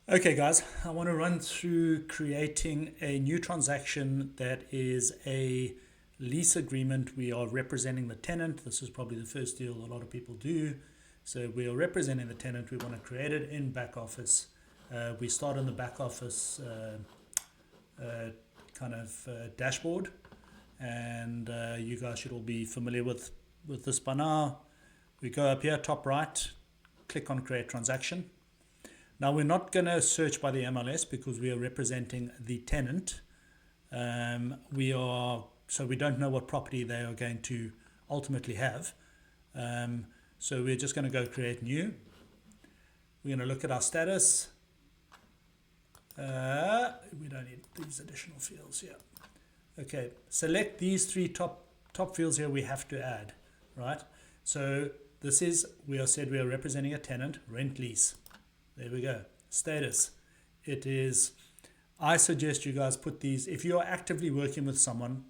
Okay, guys, I want to run through creating a new transaction that is a lease agreement. We are representing the tenant. This is probably the first deal a lot of people do. So we are representing the tenant. We want to create it in back office. We start on the back office dashboard, and you guys should all be familiar with this by now. We go up here, top right, click on create transaction. Now we're not going to search by the MLS because we are representing the tenant. We don't know what property they are going to ultimately have. So we're just going to go create new. We're going to look at our status. We don't need these additional fields here. Okay, select these three top fields here we have to add, right? So we are representing a tenant, rent lease. There we go. Status. I suggest you guys put these, if you're actively working with someone,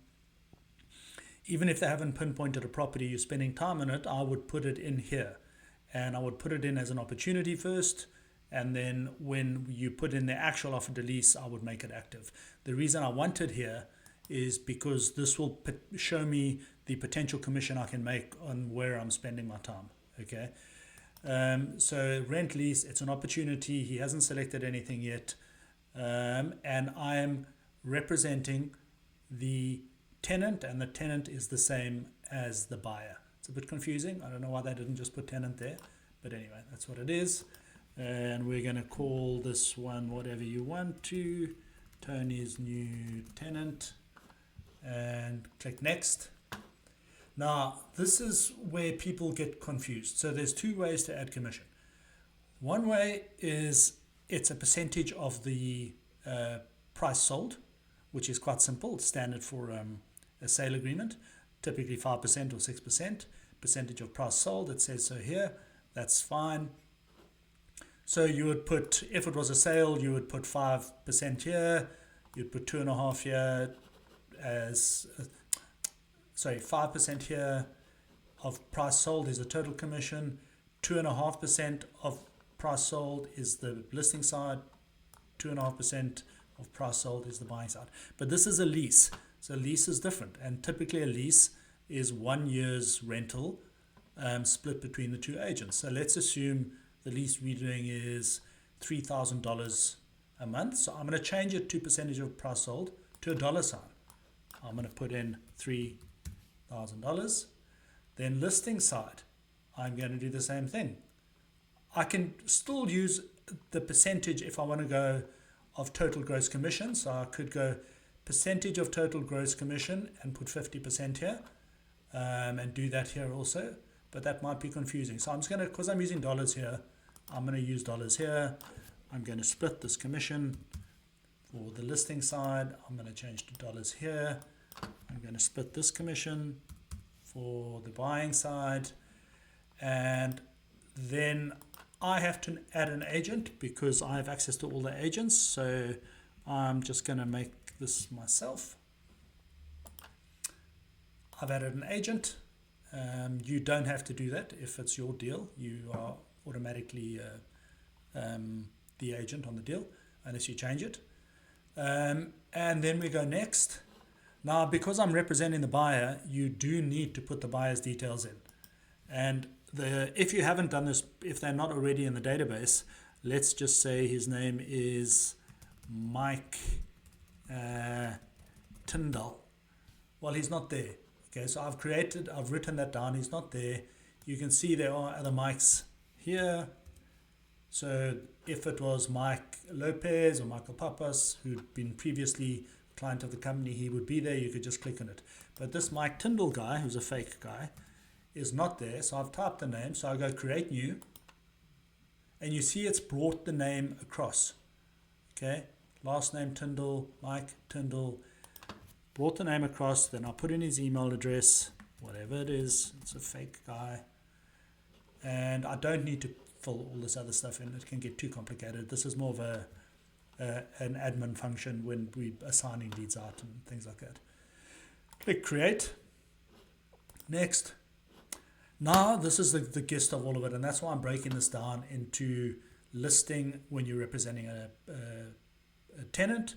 even if they haven't pinpointed a property, you're spending time on it, I would put it in here. And I would put it in as an opportunity first. And then when you put in the actual offer to lease, I would make it active. The reason I want it here is because this will show me the potential commission I can make on where I'm spending my time. Okay. So rent lease, it's an opportunity. He hasn't selected anything yet. And I am representing the tenant, and the tenant is the same as the buyer. It's a bit confusing. I don't know why they didn't just put tenant there. But anyway, that's what it is. And we're going to call this one whatever you want to. Tony's new tenant. And click next. Now, this is where people get confused. So there's two ways to add commission. One way is it's a percentage of the price sold, which is quite simple. It's standard for a sale agreement, typically 5% or 6%. Percentage of price sold, it says so here. That's fine. So you would put, if it was a sale, you would put 5% here. You'd put 2.5 here as... 5% here of price sold is the total commission. 2.5% of price sold is the listing side. 2.5% of price sold is the buying side. But this is a lease. So lease is different. And typically a lease is 1 year's rental split between the two agents. So let's assume the lease we're doing is $3,000 a month. So I'm going to change it to percentage of price sold to a dollar sign. I'm going to put in $3,000. Then listing side, I'm going to do the same thing. I can still use the percentage if I want to go of total gross commission. So I could go percentage of total gross commission and put 50% here, and do that here also. But that might be confusing. So I'm just going to, because I'm using dollars here, I'm going to use dollars here. I'm going to split this commission for the listing side. I'm going to change to dollars here. I'm going to split this commission for the buying side, and then I have to add an agent because I have access to all the agents. So I'm just going to make this myself. I've added an agent. You don't have to do that if it's your deal. You are automatically the agent on the deal unless you change it. And then we go next. Now, because I'm representing the buyer, you do need to put the buyer's details in. And if you haven't done this, if they're not already in the database, let's just say his name is Mike Tyndall. Well, he's not there. Okay, so I've written that down. He's not there. You can see there are other Mikes here. So if it was Mike Lopez or Michael Papas, who'd been previously client of the company, he would be there. You could just click on it. But this Mike Tyndall guy, who's a fake guy, is not there. So I've typed the name. So I go create new. And you see it's brought the name across. Okay, last name Tyndall, Mike Tyndall. Brought the name across, then I put in his email address, whatever it is. It's a fake guy. And I don't need to fill all this other stuff in. It can get too complicated. This is more of an admin function when we're assigning leads out and things like that. Click create. Next. Now this is the gist of all of it, and that's why I'm breaking this down into listing when you're representing a tenant,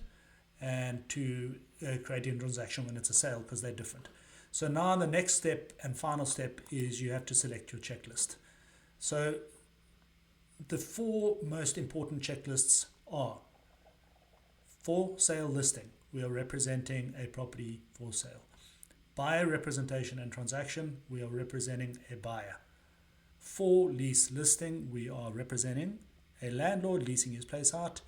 and to creating a transaction when it's a sale, because they're different. So now the next step and final step is you have to select your checklist. So the four most important checklists are: for sale listing, we are representing a property for sale. Buyer representation and transaction, we are representing a buyer. For lease listing, we are representing a landlord leasing his place out.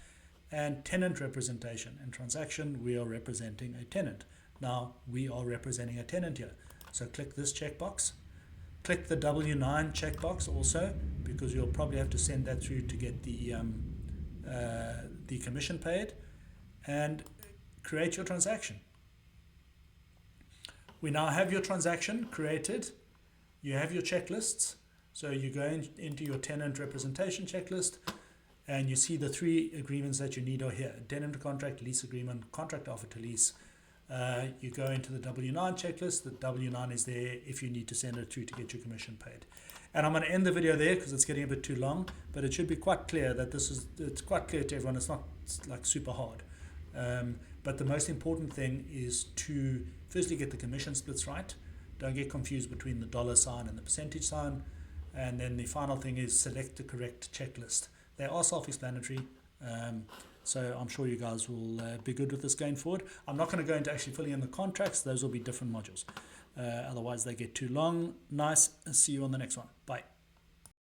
And tenant representation and transaction, we are representing a tenant. Now we are representing a tenant here, so click this checkbox. Click the W9 checkbox also, because you'll probably have to send that through to get the commission paid, and create your transaction. We now have your transaction created. You have your checklists. So you go into your tenant representation checklist, and you see the three agreements that you need are here: tenant contract, lease agreement, contract offer to lease. You go into the W9 checklist. The W9 is there if you need to send it through to get your commission paid. And I'm going to end the video there because it's getting a bit too long, but it should be quite clear that it's quite clear to everyone. It's not like super hard. But the most important thing is to firstly get the commission splits right. Don't get confused between the dollar sign and the percentage sign. And then the final thing is select the correct checklist. They are self-explanatory, so I'm sure you guys will be good with this going forward. I'm not going to go into actually filling in the contracts. Those will be different modules. Otherwise, they get too long. Nice. See you on the next one. Bye.